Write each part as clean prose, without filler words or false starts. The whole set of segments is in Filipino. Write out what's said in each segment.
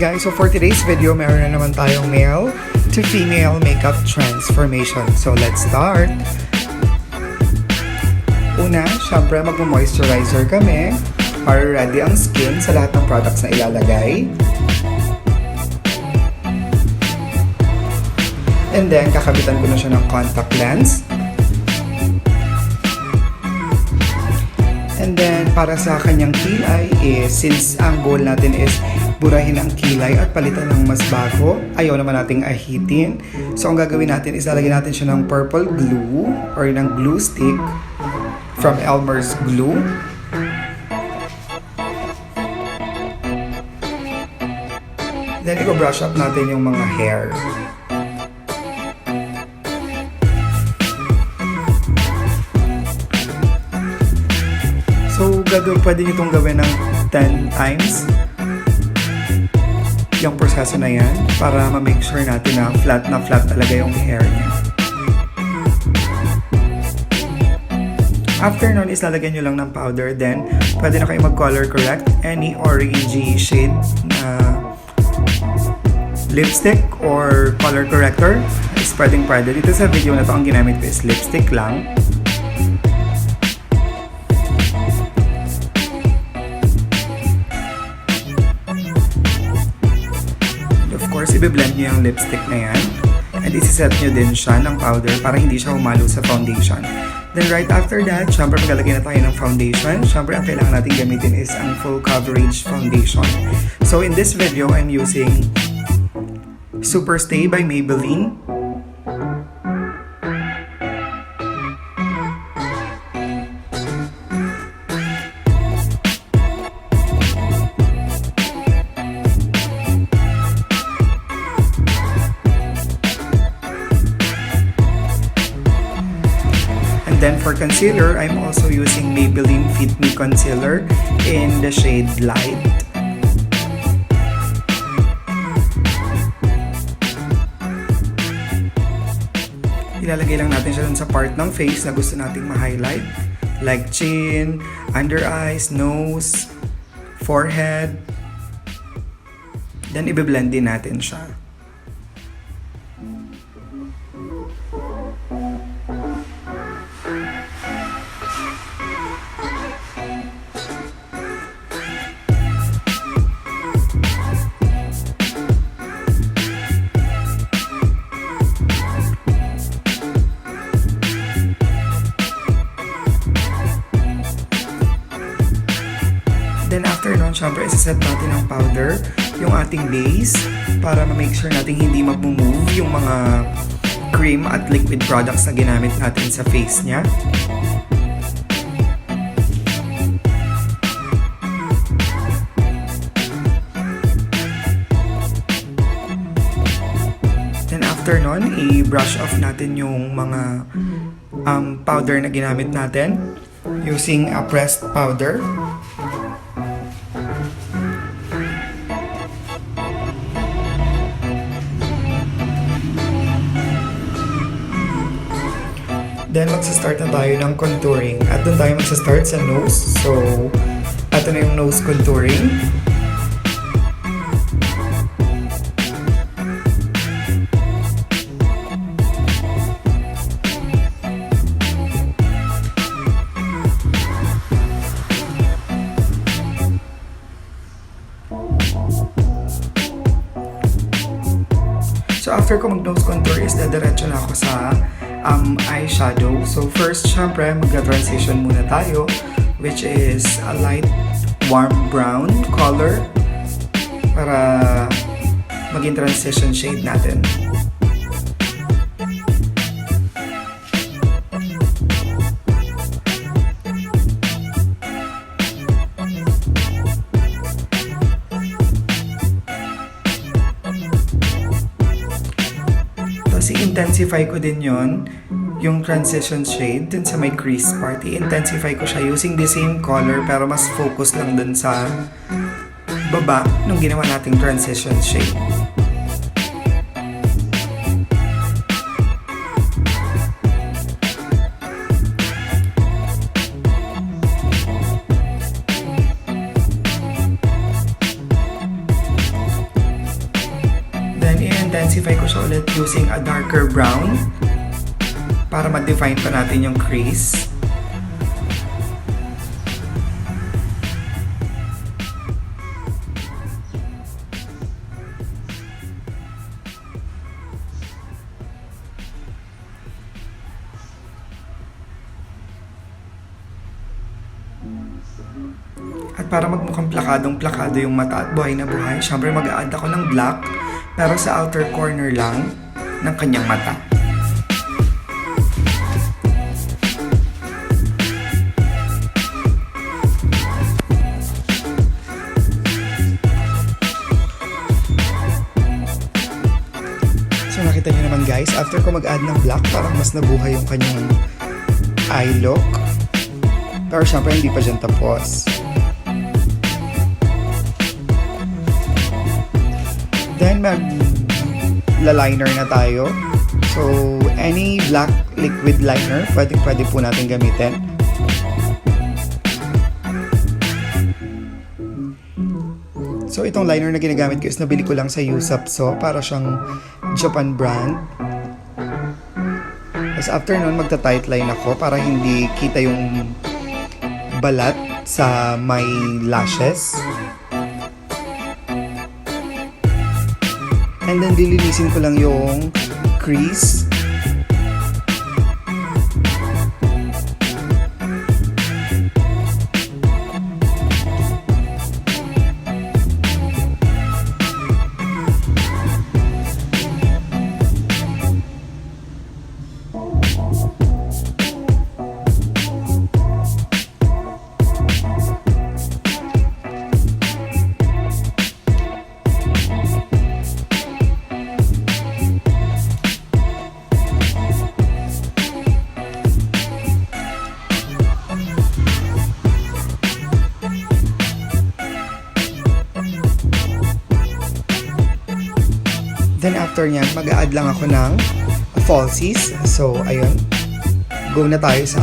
guys, so for today's video, meron na naman tayong male to female makeup transformation. So let's start! Una, syempre mag-moisturizer kami para ready ang skin sa lahat ng products na ilalagay. And then, kakabitan ko na siya ng contact lens. And then, para sa kanyang kilay is, since ang goal natin is burahin ang kilay at palitan ng mas bago, ayaw naman nating ahitin. So, ang gagawin natin is lalagyan natin siya ng purple glue or ng glue stick from Elmer's Glue. Then, i-brush up natin yung mga hair. So, pwede nyo itong gawin ng 10 times yung proseso na yan para ma-make sure natin na flat talaga yung hair niya. After nun is lalagyan nyo lang ng powder, then pwede na kayo mag-color correct any orangey shade na lipstick or color corrector is pwede. Dito sa video na to, ang ginamit ko is lipstick lang. I-blend nyo yung lipstick na yan and isi-set nyo din siya ng powder para hindi siya humalo sa foundation. Then right after that, syempre maglalagay na tayo ng foundation. Syempre ang kailangan natin gamitin is ang full coverage foundation. So in this video, I'm using Super Stay by Maybelline. Then for concealer, I'm also using Maybelline Fit Me Concealer in the shade Light. Ilalagay lang natin siya dun sa part ng face na gusto nating ma-highlight. Like chin, under eyes, nose, forehead. Then i-blend din natin siya. Then after nun, syempre isa-set natin ang powder, yung ating base, para ma-make sure natin hindi mag-move yung mga cream at liquid products na ginamit natin sa face niya. Then after nun, i-brush off natin yung mga powder na ginamit natin using a pressed powder. Then, magsa-start na tayo ng contouring. At doon tayo magsa-start sa nose. So, ito na yung nose contouring. So, after ko mag-nose contour is dadiretso na ako sa eyeshadow. So first, syempre, mag-transition muna tayo, which is a light warm brown color para maging transition shade natin. I-intensify ko din yung transition shade dun sa may crease part. I-intensify ko siya using the same color pero mas focus lang dun sa baba nung ginawa nating transition shade. in-intensify ko siya ulit using a darker brown para ma-define pa natin yung crease. At para magmukhang plakadong-plakado yung mata at buhay na buhay, syempre mag-a-add ako ng black pero sa outer corner lang ng kanyang mata. So nakita niyo naman guys, after ko mag-add ng black, parang mas nabuhay yung kanyang eye look. Pero syempre hindi pa dyan tapos. Then mag-liner na tayo. So any black liquid liner, pwede po natin gamitin. So itong liner na ginagamit ko is nabili ko lang sa Yusapso, para siyang Japan brand. Tapos after nun, magta-tight line ako para hindi kita yung balat sa my lashes. And then lilinisin ko lang yung crease. Then after nyan, mag-a-add lang ako ng falsies. So ayun, go na tayo sa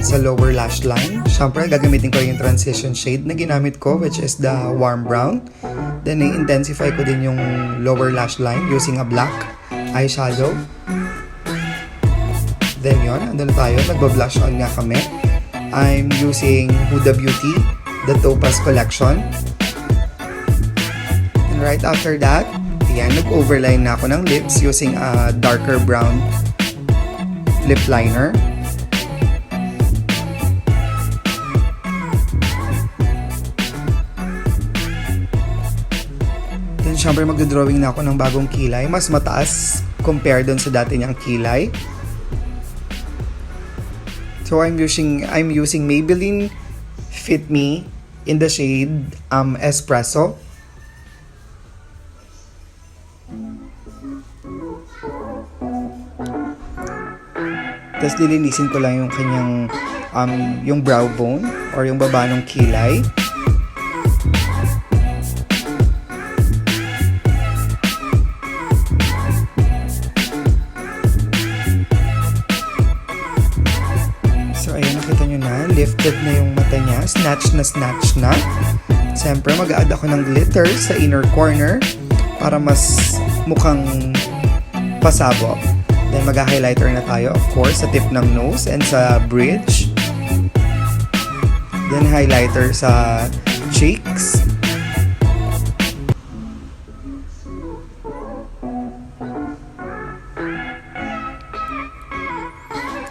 sa lower lash line. Siyempre, gagamitin ko yung transition shade na ginamit ko, which is the warm brown. Then i-intensify ko din yung lower lash line using a black eyeshadow. Then yun, andun na tayo, nagba-blush on nga kami. I'm using Huda Beauty, the Topaz collection. And right after that, yan, nag-overline na ako ng lips using a darker brown lip liner. Then syempre magdodrawing na ako ng bagong kilay, mas mataas compare dun sa dati niyang kilay. So I'm using Maybelline Fit Me in the shade Espresso. Tapos lilinisin ko lang yung kanyang yung brow bone or yung baba ng kilay. So ayun, nakita nyo na, lifted na yung mata niya, snatch na. Siyempre mag-a-add ako ng glitter sa inner corner para mas mukhang pasabog. Then mag-highlighter na tayo, of course, sa tip ng nose and sa bridge. Then highlighter sa cheeks.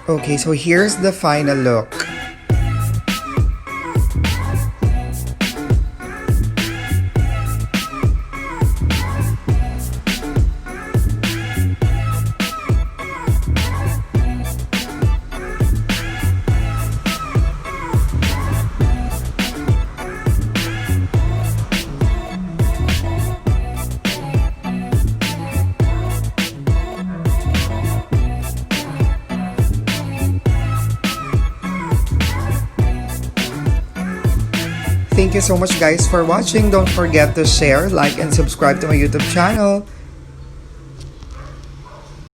Okay, so here's the final look. Thank you so much guys for watching. Don't forget to share, like, and subscribe to my YouTube channel.